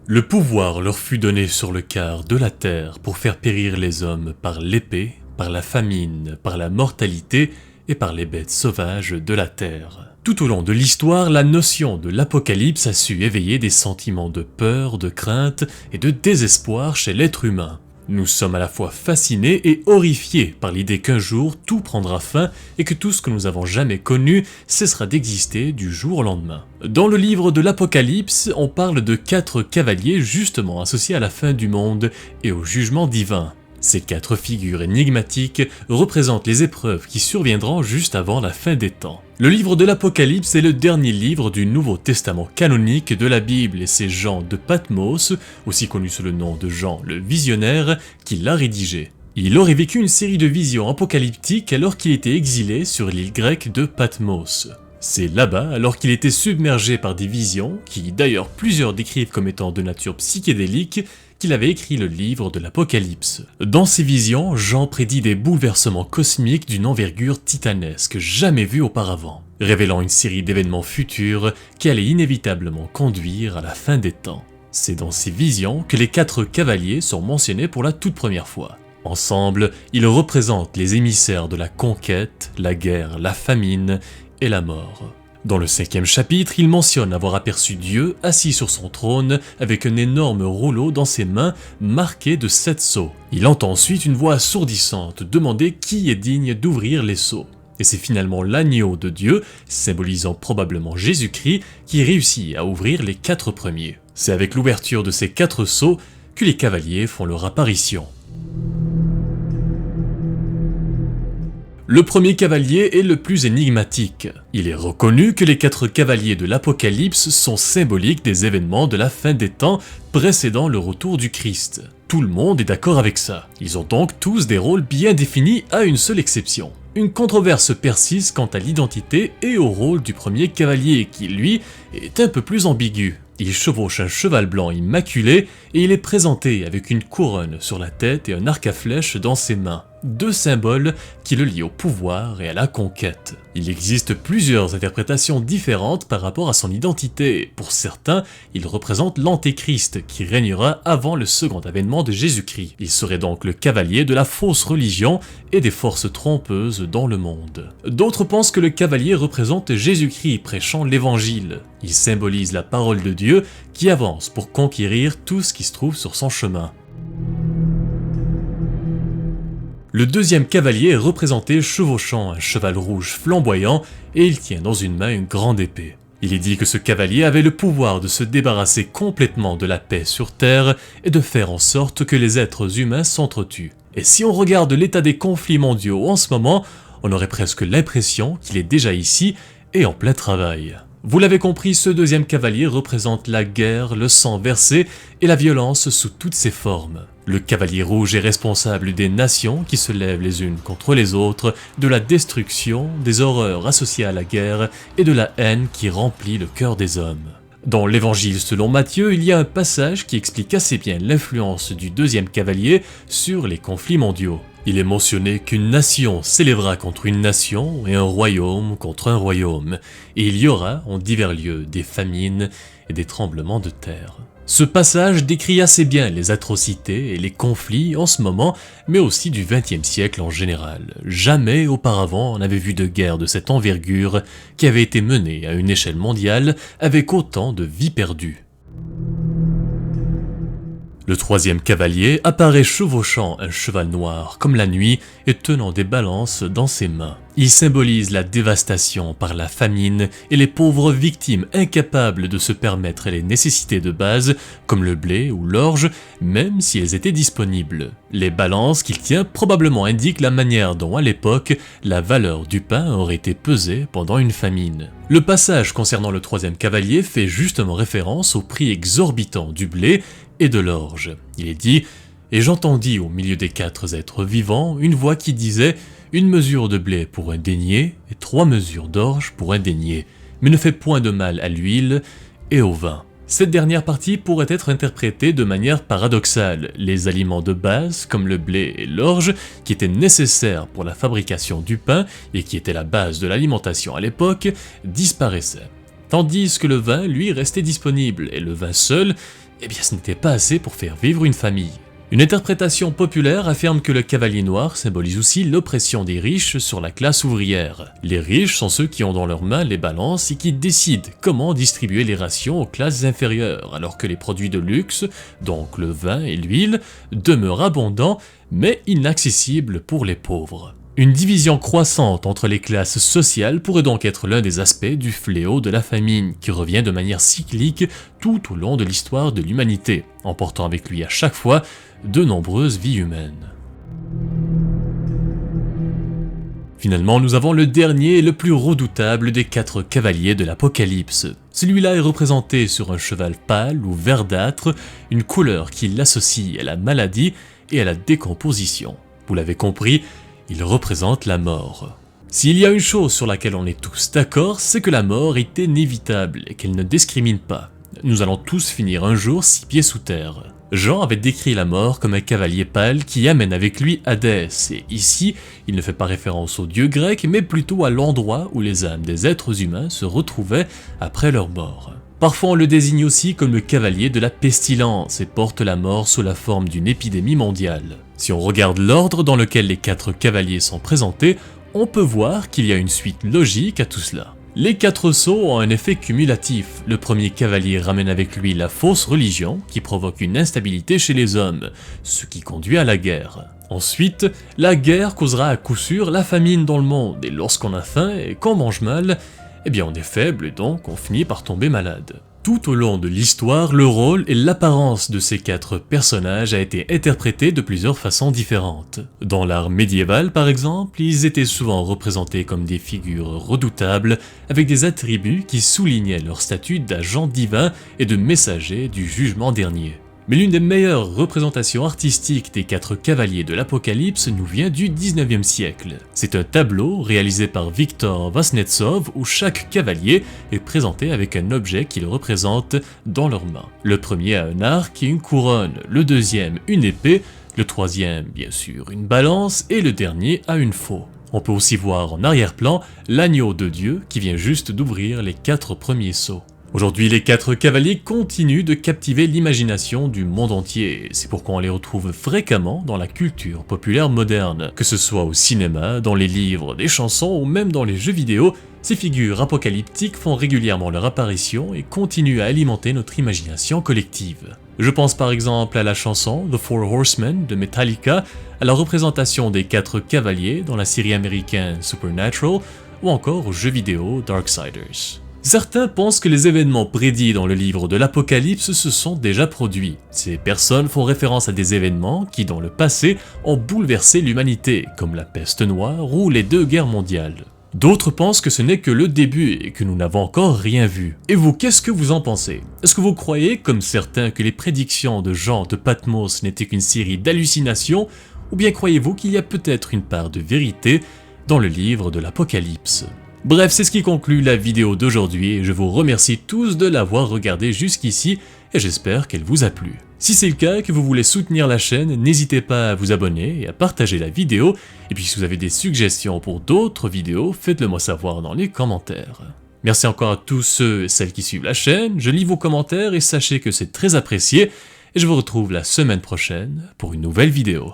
Le pouvoir leur fut donné sur le quart de la terre pour faire périr les hommes par l'épée, par la famine, par la mortalité et par les bêtes sauvages de la terre. Tout au long de l'histoire, la notion de l'apocalypse a su éveiller des sentiments de peur, de crainte et de désespoir chez l'être humain. Nous sommes à la fois fascinés et horrifiés par l'idée qu'un jour tout prendra fin et que tout ce que nous avons jamais connu cessera d'exister du jour au lendemain. Dans le livre de l'Apocalypse, on parle de 4 cavaliers justement associés à la fin du monde et au jugement divin. Ces 4 figures énigmatiques représentent les épreuves qui surviendront juste avant la fin des temps. Le livre de l'Apocalypse est le dernier livre du Nouveau Testament canonique de la Bible et c'est Jean de Patmos, aussi connu sous le nom de Jean le Visionnaire, qui l'a rédigé. Il aurait vécu une série de visions apocalyptiques alors qu'il était exilé sur l'île grecque de Patmos. C'est là-bas, alors qu'il était submergé par des visions, qui d'ailleurs plusieurs décrivent comme étant de nature psychédélique, qu'il avait écrit le livre de l'Apocalypse. Dans ces visions, Jean prédit des bouleversements cosmiques d'une envergure titanesque jamais vue auparavant, révélant une série d'événements futurs qui allaient inévitablement conduire à la fin des temps. C'est dans ces visions que les 4 cavaliers sont mentionnés pour la toute première fois. Ensemble, ils représentent les émissaires de la conquête, la guerre, la famine et la mort. Dans le 5e chapitre, il mentionne avoir aperçu Dieu assis sur son trône avec un énorme rouleau dans ses mains marqué de 7 sceaux. Il entend ensuite une voix assourdissante demander qui est digne d'ouvrir les sceaux. Et c'est finalement l'agneau de Dieu, symbolisant probablement Jésus-Christ, qui réussit à ouvrir les 4 premiers. C'est avec l'ouverture de ces 4 sceaux que les cavaliers font leur apparition. Le premier cavalier est le plus énigmatique. Il est reconnu que les 4 cavaliers de l'Apocalypse sont symboliques des événements de la fin des temps précédant le retour du Christ. Tout le monde est d'accord avec ça. Ils ont donc tous des rôles bien définis à une seule exception. Une controverse persiste quant à l'identité et au rôle du premier cavalier qui, lui, est un peu plus ambigu. Il chevauche un cheval blanc immaculé et il est présenté avec une couronne sur la tête et un arc à flèches dans ses mains. 2 symboles qui le lient au pouvoir et à la conquête. Il existe plusieurs interprétations différentes par rapport à son identité. Pour certains, il représente l'Antéchrist qui régnera avant le second avènement de Jésus-Christ. Il serait donc le cavalier de la fausse religion et des forces trompeuses dans le monde. D'autres pensent que le cavalier représente Jésus-Christ prêchant l'évangile. Il symbolise la parole de Dieu qui avance pour conquérir tout ce qui se trouve sur son chemin. Le 2e cavalier est représenté chevauchant un cheval rouge flamboyant et il tient dans une main une grande épée. Il est dit que ce cavalier avait le pouvoir de se débarrasser complètement de la paix sur Terre et de faire en sorte que les êtres humains s'entretuent. Et si on regarde l'état des conflits mondiaux en ce moment, on aurait presque l'impression qu'il est déjà ici et en plein travail. Vous l'avez compris, ce 2e cavalier représente la guerre, le sang versé et la violence sous toutes ses formes. Le cavalier rouge est responsable des nations qui se lèvent les unes contre les autres, de la destruction, des horreurs associées à la guerre et de la haine qui remplit le cœur des hommes. Dans l'évangile selon Matthieu, il y a un passage qui explique assez bien l'influence du 2e cavalier sur les conflits mondiaux. Il est mentionné qu'une nation s'élèvera contre une nation et un royaume contre un royaume, et il y aura en divers lieux des famines et des tremblements de terre. Ce passage décrit assez bien les atrocités et les conflits en ce moment, mais aussi du XXe siècle en général. Jamais auparavant on n'avait vu de guerre de cette envergure qui avait été menée à une échelle mondiale avec autant de vies perdues. Le 3e cavalier apparaît chevauchant un cheval noir comme la nuit et tenant des balances dans ses mains. Il symbolise la dévastation par la famine et les pauvres victimes incapables de se permettre les nécessités de base comme le blé ou l'orge, même si elles étaient disponibles. Les balances qu'il tient probablement indiquent la manière dont à l'époque la valeur du pain aurait été pesée pendant une famine. Le passage concernant le 3e cavalier fait justement référence au prix exorbitant du blé et de l'orge. Il est dit « Et j'entendis au milieu des 4 êtres vivants une voix qui disait « Une mesure de blé pour un denier et 3 mesures d'orge pour un denier, mais ne fais point de mal à l'huile et au vin. » Cette dernière partie pourrait être interprétée de manière paradoxale. Les aliments de base, comme le blé et l'orge, qui étaient nécessaires pour la fabrication du pain et qui étaient la base de l'alimentation à l'époque, disparaissaient. Tandis que le vin, lui, restait disponible, et le vin seul eh bien ce n'était pas assez pour faire vivre une famille. Une interprétation populaire affirme que le cavalier noir symbolise aussi l'oppression des riches sur la classe ouvrière. Les riches sont ceux qui ont dans leurs mains les balances et qui décident comment distribuer les rations aux classes inférieures, alors que les produits de luxe, donc le vin et l'huile, demeurent abondants mais inaccessibles pour les pauvres. Une division croissante entre les classes sociales pourrait donc être l'un des aspects du fléau de la famine, qui revient de manière cyclique tout au long de l'histoire de l'humanité, emportant avec lui à chaque fois de nombreuses vies humaines. Finalement, nous avons le dernier et le plus redoutable des 4 cavaliers de l'Apocalypse. Celui-là est représenté sur un cheval pâle ou verdâtre, une couleur qui l'associe à la maladie et à la décomposition. Vous l'avez compris, il représente la mort. S'il y a une chose sur laquelle on est tous d'accord, c'est que la mort est inévitable et qu'elle ne discrimine pas. Nous allons tous finir un jour 6 pieds sous terre. Jean avait décrit la mort comme un cavalier pâle qui amène avec lui Hadès, et ici, il ne fait pas référence au dieu grec, mais plutôt à l'endroit où les âmes des êtres humains se retrouvaient après leur mort. Parfois on le désigne aussi comme le cavalier de la pestilence et porte la mort sous la forme d'une épidémie mondiale. Si on regarde l'ordre dans lequel les 4 cavaliers sont présentés, on peut voir qu'il y a une suite logique à tout cela. Les 4 sceaux ont un effet cumulatif. Le premier cavalier ramène avec lui la fausse religion qui provoque une instabilité chez les hommes, ce qui conduit à la guerre. Ensuite, la guerre causera à coup sûr la famine dans le monde, et lorsqu'on a faim et qu'on mange mal, eh bien on est faible et donc on finit par tomber malade. Tout au long de l'histoire, le rôle et l'apparence de ces 4 personnages a été interprété de plusieurs façons différentes. Dans l'art médiéval par exemple, ils étaient souvent représentés comme des figures redoutables avec des attributs qui soulignaient leur statut d'agents divins et de messagers du jugement dernier. Mais l'une des meilleures représentations artistiques des 4 cavaliers de l'Apocalypse nous vient du 19e siècle. C'est un tableau réalisé par Viktor Vasnetsov où chaque cavalier est présenté avec un objet qu'il représente dans leurs mains. Le premier a un arc et une couronne, le deuxième une épée, le troisième bien sûr une balance et le dernier a une faux. On peut aussi voir en arrière-plan l'agneau de Dieu qui vient juste d'ouvrir les 4 premiers sceaux. Aujourd'hui, les 4 cavaliers continuent de captiver l'imagination du monde entier, c'est pourquoi on les retrouve fréquemment dans la culture populaire moderne. Que ce soit au cinéma, dans les livres, des chansons ou même dans les jeux vidéo, ces figures apocalyptiques font régulièrement leur apparition et continuent à alimenter notre imagination collective. Je pense par exemple à la chanson The Four Horsemen de Metallica, à la représentation des 4 cavaliers dans la série américaine Supernatural, ou encore aux jeux vidéo Darksiders. Certains pensent que les événements prédits dans le livre de l'Apocalypse se sont déjà produits. Ces personnes font référence à des événements qui, dans le passé, ont bouleversé l'humanité, comme la peste noire ou les 2 guerres mondiales. D'autres pensent que ce n'est que le début et que nous n'avons encore rien vu. Et vous, qu'est-ce que vous en pensez? Est-ce que vous croyez, comme certains, que les prédictions de Jean de Patmos n'étaient qu'une série d'hallucinations, ou bien croyez-vous qu'il y a peut-être une part de vérité dans le livre de l'Apocalypse? Bref, c'est ce qui conclut la vidéo d'aujourd'hui et je vous remercie tous de l'avoir regardée jusqu'ici et j'espère qu'elle vous a plu. Si c'est le cas et que vous voulez soutenir la chaîne, n'hésitez pas à vous abonner et à partager la vidéo, et puis si vous avez des suggestions pour d'autres vidéos, faites-le moi savoir dans les commentaires. Merci encore à tous ceux et celles qui suivent la chaîne, je lis vos commentaires et sachez que c'est très apprécié, et je vous retrouve la semaine prochaine pour une nouvelle vidéo.